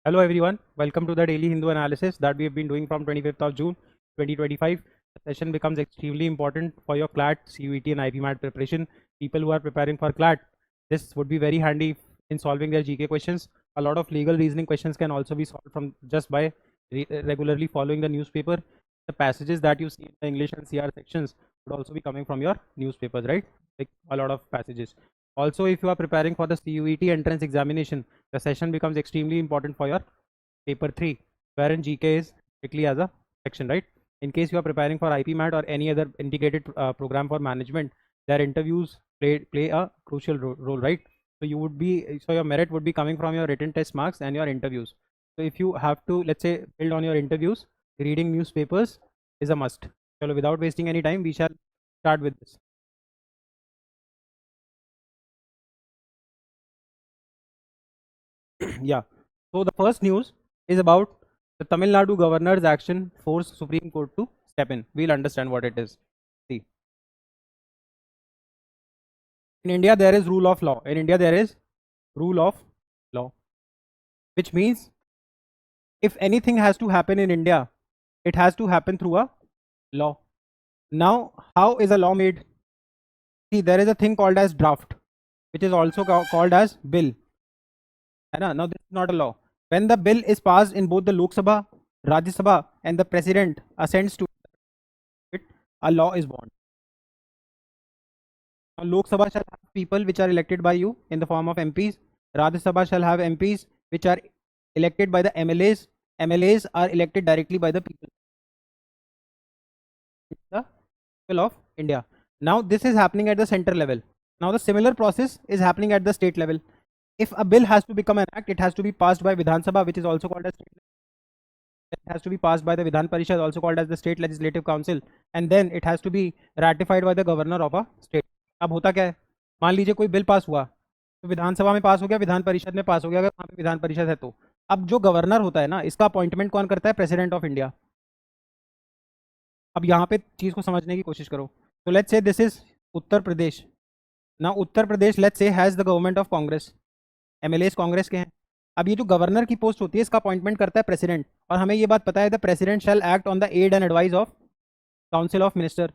Hello everyone, welcome to the daily Hindu analysis that we have been doing from 25th of June 2025. The session becomes extremely important for your CLAT, CUET and IP MAT preparation. People who are preparing for CLAT, this would be very handy in solving their GK questions. A lot of legal reasoning questions can also be solved from just by regularly following the newspaper. The passages that you see in the English and CR sections would also be coming from your newspapers, right? Like a lot of passages. Also, if you are preparing for the CUET entrance examination, the session becomes extremely important for your paper 3, wherein GK is strictly as a section, right? In case you are preparing for IP MAT or any other integrated program for management, their interviews play a crucial role, right? So your merit would be coming from your written test marks and your interviews. So if you have to, let's say, build on your interviews, reading newspapers is a must. So without wasting any time, we shall start with this. Yeah. So the first news is about the Tamil Nadu governor's action forced Supreme Court to step in. We'll understand what it is. See, in India there is rule of law. In India there is rule of law, which means if anything has to happen in India, it has to happen through a law. Now, how is a law made? See, there is a thing called as draft, which is also called as bill. Now, this is not a law. When the bill is passed in both the Lok Sabha, Rajya Sabha, and the president assents to it, a law is born. Now, Lok Sabha shall have people which are elected by you in the form of MPs. Rajya Sabha shall have MPs which are elected by the MLAs. MLAs are elected directly by the people. The people of India. Now, this is happening at the center level. Now, the similar process is happening at the state level. If a bill has to become an act, it has to be passed by Vidhan Sabha, which is also called as state. It has to be passed by the Vidhan Parishad, also called as the State Legislative Council, and then it has to be ratified by the governor of a state. अब होता क्या है, मान लीजिए कोई bill pass हुआ तो विधानसभा में पास हो गया, विधान परिषद में पास हो गया, अगर वहाँ पे विधान परिषद है तो अब जो गवर्नर होता है ना, इसका अपॉइंटमेंट कौन करता है? President of India. अब यहाँ पे चीज़ को समझने की कोशिश करो. तो let's say this is Uttar Pradesh. ना Uttar Pradesh let's say has the government of Congress. MLA Congress के हैं. अब ये जो गवर्नर की पोस्ट होती है, इसका अपॉइंटमेंट करता है प्रेसिडेंट, और हमें ये बात पता है the president shall act on the aid and advice of council of minister.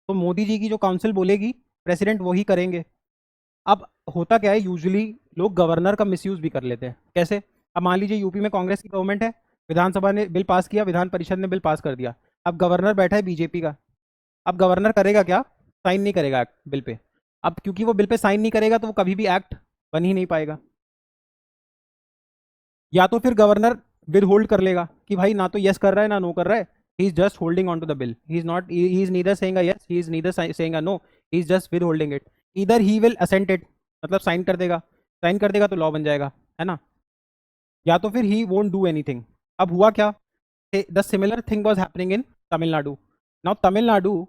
तो मोदी जी की जो काउंसिल बोलेगी, प्रेसिडेंट वही करेंगे. अब होता क्या है, यूजुअली लोग गवर्नर का मिसयूज भी कर लेते हैं. कैसे? अब मान लीजिए यूपी में कांग्रेस की गवर्नमेंट है, विधानसभा ने बिल पास किया, विधान परिषद ने बिल पास कर दिया. अब गवर्नर बैठा है बीजेपी का. अब गवर्नर करेगा क्या? साइन नहीं करेगा बिल पे. अब क्योंकि वो बिल पे साइन नहीं करेगा तो वो कभी भी एक्ट बन ही नहीं पाएगा. या तो फिर गवर्नर विद होल्ड कर लेगा कि भाई ना तो यस कर रहा है ना नो कर रहा है, he is just holding on to the bill. He is neither saying a yes, he is neither saying a no, he is just withholding it. इधर ही विल असेंट इट, मतलब sign कर देगा. Sign कर देगा तो law बन जाएगा, है ना. या तो फिर ही वोंट डू एनीथिंग. अब हुआ क्या, the similar thing was happening in Tamil Nadu. Now Tamil Nadu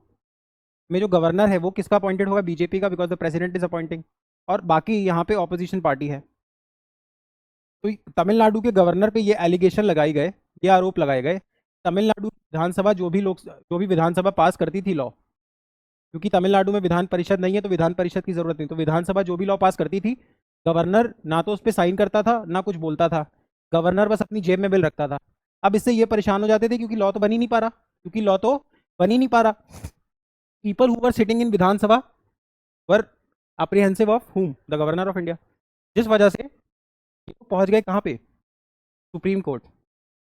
में जो गवर्नर है वो किसका अपॉइंटेड होगा? बीजेपी का, because the president is appointing. और बाकी यहाँ पे ऑपोजिशन पार्टी है. तो तमिलनाडु के गवर्नर पे ये एलिगेशन लगाई गए, ये आरोप लगाए गए, तमिलनाडु विधानसभा जो भी विधानसभा पास करती थी लॉ, क्योंकि तमिलनाडु में विधान परिषद नहीं है तो विधान परिषद की जरूरत नहीं, तो विधानसभा जो भी लॉ पास करती थी, गवर्नर ना तो उस पर साइन करता था ना कुछ बोलता था. गवर्नर बस अपनी जेब में बिल रखता था. अब इससे ये परेशान हो जाते थे क्योंकि लॉ तो बन ही नहीं पा रहा, people who were sitting in Vidhansabha were apprehensive of whom? The governor of India. जिस वजह से पहुंच गए कहाँ पे? Supreme court.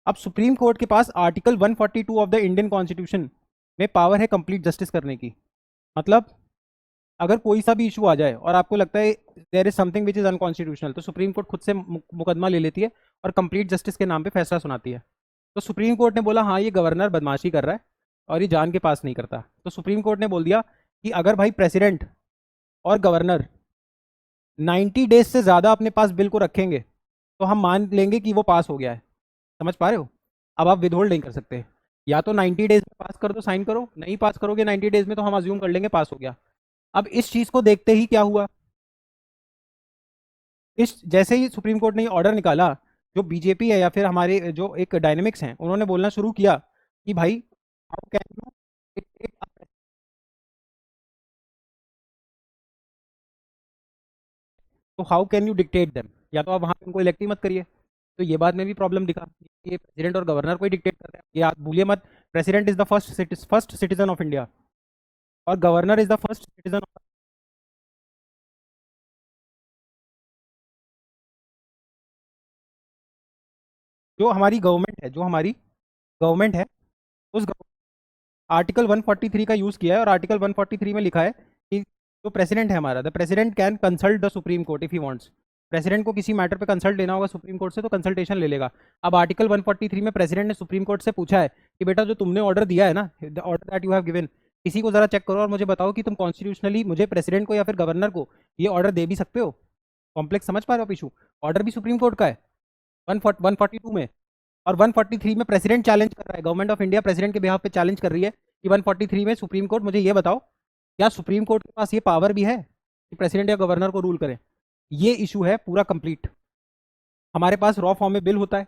अब सुप्रीम कोर्ट के पास article 142 of the Indian constitution में पावर है कंप्लीट जस्टिस करने की. मतलब अगर कोई सा भी इशू आ जाए और आपको लगता है there is something which is unconstitutional, तो सुप्रीम कोर्ट खुद से मुकदमा ले लेती है और कंप्लीट जस्टिस के नाम पे फैसला सुनाती है. तो सुप्रीम कोर्ट ने बोला हाँ ये गवर्नर बदमाशी कर रहा है और ये जान के पास नहीं करता. तो सुप्रीम कोर्ट ने बोल दिया कि अगर भाई प्रेसिडेंट और गवर्नर 90 डेज से ज़्यादा अपने पास बिल को रखेंगे तो हम मान लेंगे कि वो पास हो गया है. समझ पा रहे हो? अब आप विदहोल्ड नहीं कर सकते. या तो 90 डेज में पास कर दो, साइन करो. नहीं पास करोगे 90 डेज में तो हम अज्यूम कर लेंगे पास हो गया. अब इस चीज को देखते ही क्या हुआ, इस जैसे ही सुप्रीम कोर्ट ने ऑर्डर निकाला, जो बीजेपी है या फिर हमारे जो एक डायनेमिक्स हैं, उन्होंने बोलना शुरू किया कि भाई हाउ कैन यू, तो how can you dictate them, या तो आप वहां पे उनको इलेक्ट ही मत करिए. तो ये बात में भी प्रॉब्लम दिखा, ये प्रेसिडेंट और गवर्नर को ही डिक्टेट कर रहे हैं। ये आप भूलिए मत, president is the first citizen of India और governor is the first citizen. जो हमारी गवर्नमेंट है, जो हमारी गवर्नमेंट है, उस आर्टिकल 143 का यूज़ किया है और आर्टिकल 143 में लिखा है कि जो प्रेसिडेंट है हमारा, the president can consult the supreme court if he wants. President को किसी मैटर पे कंसल्ट लेना होगा सुप्रीम कोर्ट से तो कंसल्टेशन ले लेगा। अब आर्टिकल 143 में प्रेसिडेंट ने सुप्रीम कोर्ट से पूछा है कि बेटा जो तुमने ऑर्डर दिया है ना, the order that you have given, इसी को जरा चेक करो और मुझे बताओ कि तुम कॉन्स्टिट्यूशनली मुझे प्रेसिडेंट को या फिर गवर्नर को ये ऑर्डर दे भी सकते हो। कॉम्प्लेक्स समझ पा रहे हो इशू? ऑर्डर भी सुप्रीम कोर्ट का है 142 में, और 143 में प्रेसिडेंट चैलेंज कर रहा है, गवर्नमेंट ऑफ इंडिया प्रेसिडेंट के बिहाफ पे चैलेंज कर रही है कि 143 में सुप्रीम कोर्ट मुझे ये बताओ क्या सुप्रीम कोर्ट के पास ये पावर भी है कि प्रेसिडेंट या गवर्नर को रूल करे। ये इशू है पूरा कंप्लीट। हमारे पास रॉ फॉर्म में बिल होता है,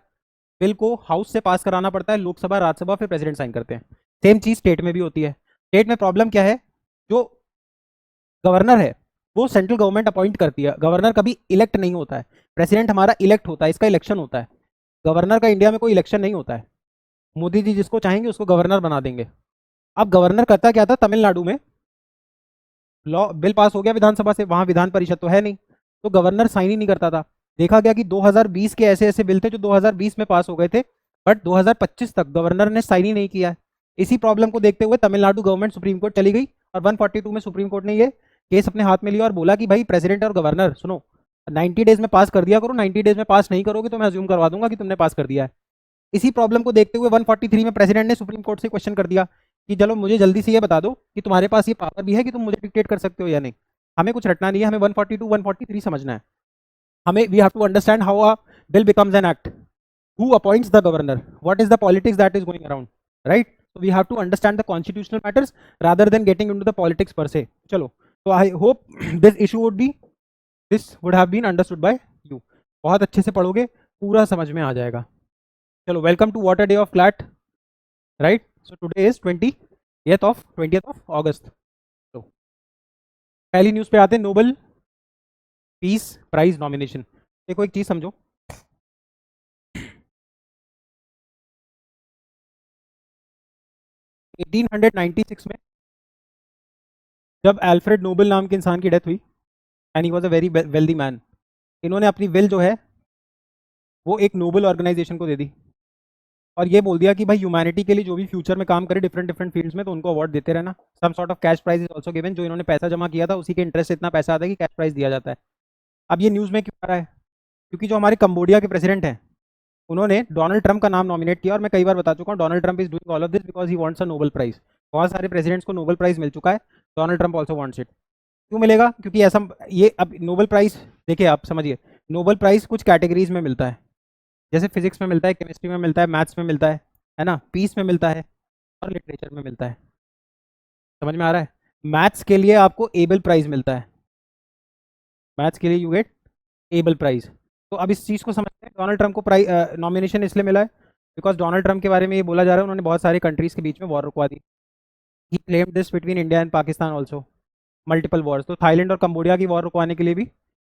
बिल को हाउस से पास कराना पड़ता है, लोकसभा राज्यसभा फिर प्रेसिडेंट साइन करते हैं। सेम चीज स्टेट में भी होती है। स्टेट में प्रॉब्लम क्या है, जो गवर्नर है वो सेंट्रल गवर्नमेंट अपॉइंट करती है, गवर्नर कभी इलेक्ट नहीं होता है। प्रेसिडेंट हमारा इलेक्ट होता है, इसका इलेक्शन होता है। गवर्नर का इंडिया में कोई इलेक्शन नहीं होता है। मोदी जी जिसको चाहेंगे उसको गवर्नर बना देंगे। अब गवर्नर करता क्या था, तमिलनाडु में लॉ बिल पास हो गया विधानसभा से, वहां विधान परिषद तो है नहीं, तो गवर्नर साइन ही नहीं करता था। देखा गया कि 2020 के ऐसे ऐसे बिल थे जो 2020 में पास हो गए थे, बट 2025 तक गवर्नर ने साइन ही नहीं किया है। इसी प्रॉब्लम को देखते हुए तमिलनाडु गवर्नमेंट सुप्रीम कोर्ट चली गई और 142 में सुप्रीम कोर्ट ने ये केस अपने हाथ में लिया और बोला कि भाई प्रेसिडेंट और गवर्नर सुनो, 90 डेज में पास कर दिया करो, 90 डेज में पास नहीं करोगे तो मैं अज्यूम करवा दूंगा कि तुमने पास कर दिया है। इसी प्रॉब्लम को देखते हुए 143 में प्रेसिडेंट ने सुप्रीम कोर्ट से क्वेश्चन कर दिया कि चलो मुझे जल्दी से ये बता दो कि तुम्हारे पास ये पावर भी है कि तुम मुझे डिक्टेट कर सकते हो या नहीं। हमें कुछ रटना नहीं है, हमें 142 143 समझना है। हमें we have to understand how a bill becomes an act, who appoints the governor, what is the politics that is going around, right? So we have to understand the constitutional matters rather than getting into the politics per se. चलो, so I hope this would have been understood by you. बहुत अच्छे से पढ़ोगे पूरा समझ में आ जाएगा। चलो, welcome to what a day of CLAT, right? So today is 20th of August. तो पहली न्यूज़ पे आते हैं, नोबल पीस प्राइज नॉमिनेशन। देखो एक चीज समझो, 1896 में जब अल्फ्रेड नोबल नाम के इंसान की डेथ हुई, and he was a very wealthy man, इन्होंने अपनी विल जो है वो एक नोबल ऑर्गेनाइजेशन को दे दी और ये बोल दिया कि भाई ह्यूमैनिटी के लिए जो भी फ्यूचर में काम करे डिफरेंट डिफरेंट फील्ड्स में तो उनको अवार्ड देते रहना। Some sort of cash prize is also given, जो इन्होंने पैसा जमा किया था उसी के इंटरेस्ट से इतना पैसा आता है कि कैश प्राइज दिया जाता है। अब ये न्यूज़ में क्यों आ रहा है? क्योंकि जो हमारे कंबोडिया के प्रेसिडेंट हैं उन्होंने डोनाल्ड ट्रंप का नाम नॉमिनेट किया, और मैं कई बार बता चुका हूँ Donald Trump is doing all of this because he wants a Nobel prize. बहुत सारे प्रेसिडेंट्स को नोबल प्राइज मिल चुका है, Donald Trump also wants it. क्यों मिलेगा? क्योंकि ऐसा ये अब नोबल प्राइज देखिए आप समझिए, नोबल प्राइज कुछ कैटेगरीज में मिलता है, जैसे फिजिक्स में मिलता है, केमिस्ट्री में मिलता है, मैथ्स में मिलता है ना, पीस में मिलता है और लिटरेचर में मिलता है। समझ में आ रहा है? मैथ्स के लिए आपको एबल प्राइज मिलता है, मैथ्स के लिए यू गेट एबल प्राइज। तो अब इस चीज़ को समझते हैं, डोनाल्ड ट्रंप को प्राइज नॉमिनेशन इसलिए मिला है बिकॉज डोनाल्ड ट्रंप के बारे में ये बोला जा रहा है उन्होंने बहुत सारे कंट्रीज के बीच में वॉर रुकवा दी। He claimed this between India and Pakistan also, multiple wars. तो थाईलैंड और कंबोडिया की वॉर रुकवाने के लिए भी,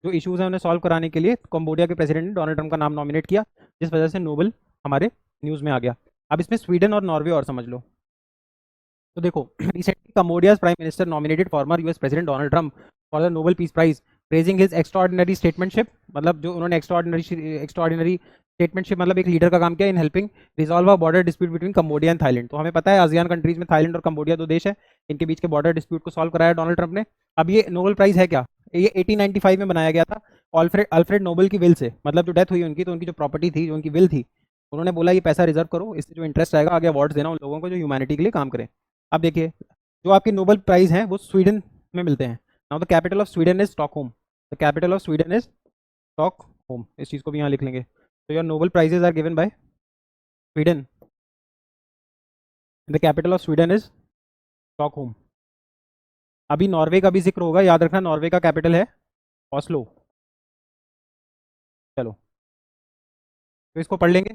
जो इश्यूज हैं उन्हें सॉल्व कराने के लिए कंबोडिया के प्रेसिडेंट ने डोनाल्ड ट्रंप का नाम नॉमिनेट किया, जिस वजह से नोबल हमारे न्यूज़ में आ गया। अब इसमें स्वीडन और नॉर्वे और समझ लो। तो देखो, recently Cambodia's prime minister nominated former US president Donald Trump for the Nobel peace prize, praising his extraordinary statesmanship, मतलब जो उन्होंने एक्स्ट्राऑर्डिनरी स्टेटमेंटशिप मतलब एक लीडर का काम किया in helping resolve a border dispute between Cambodia and Thailand. तो हमें पता है आसियान कंट्रीज में थाईलैंड और कंबोडिया दो देश है, इनके बीच के बॉर्डर डिस्प्यूट को सॉल्व कराया डोनाल्ड ट्रंप ने। अब ये नोबल प्राइज है क्या? ये 1895 में बनाया गया था अल्फ्रेड नोबल की विल से, मतलब जो डेथ हुई उनकी तो उनकी जो प्रॉपर्टी थी, जो उनकी विल थी, उन्होंने बोला ये पैसा रिजर्व करो, इससे जो इंटरेस्ट आएगा आगे अवार्ड्स देना उन लोगों को जो ह्यूमैनिटी के लिए काम करें। अब देखिए, जो आपके नोबल प्राइज हैं वो स्वीडन में मिलते हैं। Now the capital of Sweden is Stockholm, the capital of Sweden is Stockholm, इस चीज़ को भी यहाँ लिख लेंगे। तो your Nobel prizes are given by Sweden, the capital of Sweden is Stockholm. अभी नॉर्वे का भी जिक्र होगा, याद रखना नॉर्वे का कैपिटल है ऑस्लो। चलो, तो इसको पढ़ लेंगे,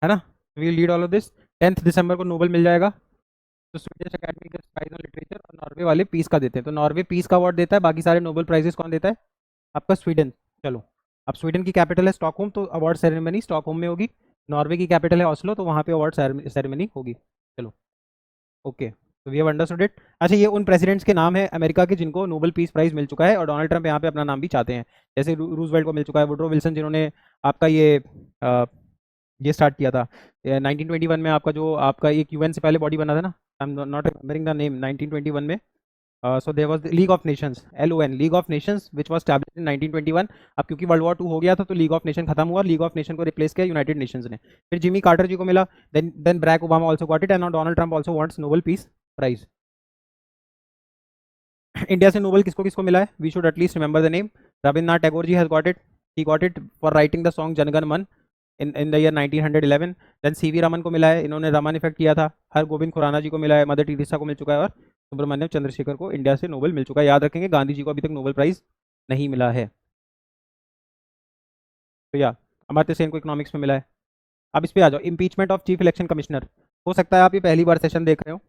है ना? We lead all of this. 10 दिसंबर को नोबल मिल जाएगा। तो स्वीडिश अकेडमी के प्राइज ऑन लिटरेचर और नॉर्वे वाले पीस का देते हैं, तो नॉर्वे पीस का अवार्ड देता है, बाकी सारे नोबल प्राइजेस कौन देता है? आपका स्वीडन। चलो, अब स्वीडन की कैपिटल है स्टॉकहोम, तो अवार्ड सेरेमनी स्टॉकहोम में होगी। नॉर्वे की कैपिटल है ऑस्लो, तो वहाँ पे अवार्ड सेरेमनी होगी। चलो ओके, तो वी हैव अंडरस्टूड इट। अच्छा, ये उन प्रेसिडेंट्स के नाम है अमेरिका के जिनको नोबेल पीस प्राइज मिल चुका है, और डोनाल्ड ट्रंप यहाँ पे अपना नाम भी चाहते हैं। जैसे रूजवेल्ट को मिल चुका है, वुडरो विल्सन जिन्होंने आपका ये स्टार्ट किया था 1921 में, आपका जो आपका एक यूएन से पहले बॉडी बना था ना, I am not remembering the name, 1921 में। So there was League of Nations, LON, League of Nations, which was established in 1921। अब क्योंकि वर्ल्ड वॉर 2 हो गया था, तो लीग ऑफ नेशन खत्म हुआ, लीग ऑफ नेशन को रिप्लेस किया यूनाइटेड नेशंस ने। फिर जिमी कार्टर जी को मिला, then Barack Obama also got it, and now Donald Trump also wants Nobel peace prize. India से नोबेल किसको किसको मिला है? We should at least remember the name. Rabindranath Tagore ji has got it, he got it for writing the song Jana Gana Mana in the year 1911। Then CV Raman को मिला है, इन्होंने Raman effect किया था। हर गोविंद खुराना जी को मिला है, मदर टेरेसा को मिल चुका है, और सुब्रमण्यम चंद्रशेखर को इंडिया से नोबेल मिल चुका है। याद रखेंगे, गांधी जी को अभी तक नोबेल प्राइज नहीं मिला है। तो या अमर्त्य सेन को इकोनॉमिक्स में मिला है। अब इस पे आ जाओ, impeachment of chief election commissioner. हो सकता है आप ये पहली बार सेशन देख रहे हो,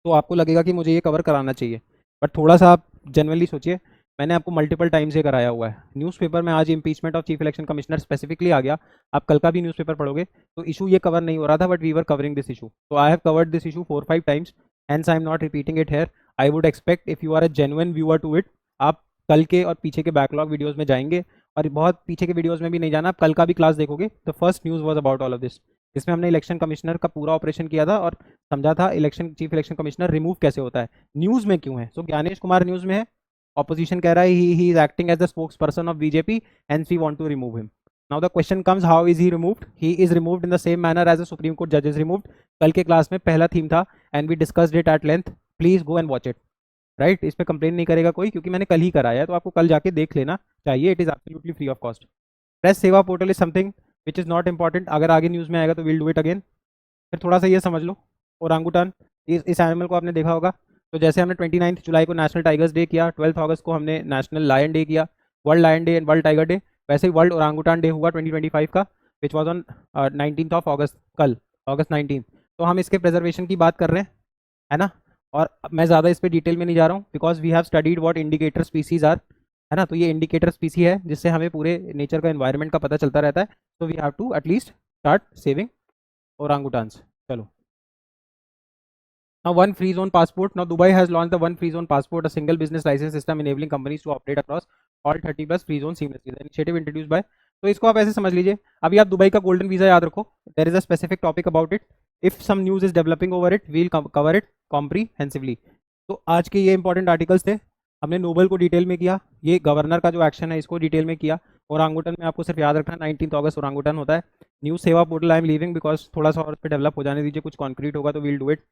तो आपको लगेगा कि मुझे ये कवर कराना चाहिए, बट थोड़ा सा आप जनरली सोचिए, मैंने आपको मल्टीपल टाइम्स ये कराया हुआ है। न्यूज़पेपर में आज impeachment of chief election commissioner specifically आ गया। आप कल का भी न्यूज़पेपर पढ़ोगे तो इशू ये कवर नहीं हो रहा था, but we were covering this issue. तो I have covered this issue 4-5 times, hence I am not repeating it here. I would expect if you are a genuine viewer to it, आप कल के और पीछे के बैकलॉग वीडियोज़ में जाएंगे, और बहुत पीछे के वीडियोज़ में भी नहीं जाना, आप कल का भी क्लास देखोगे। The first news was about all of this, जिसमें हमने इलेक्शन कमिश्नर का पूरा ऑपरेशन किया था और समझा था election chief election commissioner remove कैसे होता है, न्यूज़ में क्यों है। सो ज्ञानेश कुमार न्यूज़ में है, ऑपोजिशन कह रहा है he is acting as the spokesperson of BJP and we want to remove him. Now the question comes, how is he removed? He is removed in the same manner as the supreme court जज is removed. कल के class में पहला theme था, and we discussed it at length, please go and watch it. Right, इस पर complain नहीं करेगा कोई, क्योंकि मैंने कल ही कराया है, तो आपको कल जाके देख लेना चाहिए। It is absolutely free of cost. Press Seva portal is something which is not important, अगर आगे न्यूज़ में आएगा तो विल डू इट अगेन। फिर थोड़ा सा ये समझ लो, ओरांगुटान, इस एनिमल को आपने देखा होगा। तो जैसे हमने 29 जुलाई को नेशनल टाइगर्स डे किया, 12 अगस्त को हमने नेशनल लायन डे किया, world lion day and world tiger day, वैसे ही वर्ल्ड ओरांगुटान डे हुआ 2025 का, विच वॉज ऑन 19 अगस्त, कल August 19। तो हम इसके प्रिजर्वेशन की बात कर रहे हैं, है ना। और मैं ज़्यादा इस पर डिटेल में नहीं जा रहा हूँ, because we have studied what indicator species are, है ना। तो ये इंडिकेटर स्पीसी है जिससे हमें पूरे नेचर का एनवायरनमेंट का पता चलता रहता है। तो we have to at least start saving orangutans. चलो, now one free zone passport. Now Dubai has launched the one free zone passport, a single business license system enabling companies to operate across all 30 plus free zones seamlessly. The initiative introduced by, तो इसको आप ऐसे समझ लीजिए, अभी आप Dubai का golden visa याद रखो, there is a specific topic about it, if some news is developing over it we'll cover it comprehensively. तो आज के ये इंपॉर्टेंट आर्टिकल्स थे, हमने नोबल को डिटेल में किया, ये गवर्नर का जो एक्शन है इसको डिटेल में किया, ओरांगुटन में आपको सिर्फ याद रखना 19 अगस्त ओरांगुटन होता है। न्यूज़ सेवा portal I am leaving, because थोड़ा सा और उस पर डेवलप हो जाने दीजिए, कुछ कॉन्क्रीट होगा तो we'll do it.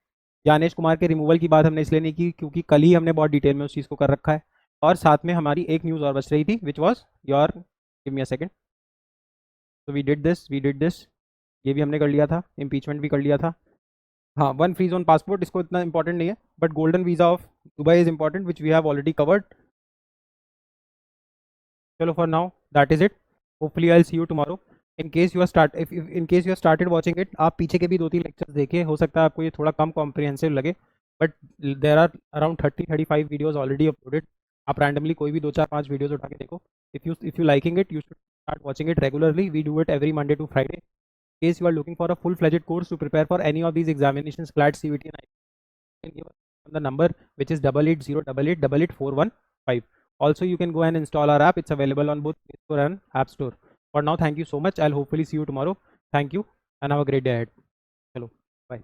Gyanesh Kumar के रिमूवल की बात हमने इसलिए नहीं की क्योंकि कल ही हमने बहुत डिटेल में उस चीज़ को कर रखा है, और साथ में हमारी एक न्यूज़ और बच रही थी, which was your, give me a second, तो वी डिड दिस, ये भी हमने कर लिया था, इम्पीचमेंट भी कर लिया था। हाँ, वन फ्री जोन पासपोर्ट, इसको इतना इंपॉर्टेंट नहीं है, but golden visa of Dubai is important, which we have already covered. चलो, for now that is it, hopefully I will see you tomorrow. In case you are in case you started watching it, आप पीछे के भी 2-3 lectures देखिए, हो सकता है आपको ये थोड़ा कम कॉम्प्रिहेंसिव लगे, but there are around 30-35 videos already uploaded. आप रैंडमली कोई भी 2-4-5 वीडियोज उठा के देखो। If you liking it, you should start watching it regularly. We do it every Monday to Friday. In case you are looking for a full-fledged course to prepare for any of these examinations, CLAT, CVT, and IIT, you can give us the number which is 8808888415. Also, you can go and install our app. It's available on both Play Store and App Store. For now, thank you so much. I'll hopefully see you tomorrow. Thank you and have a great day ahead. Hello, bye.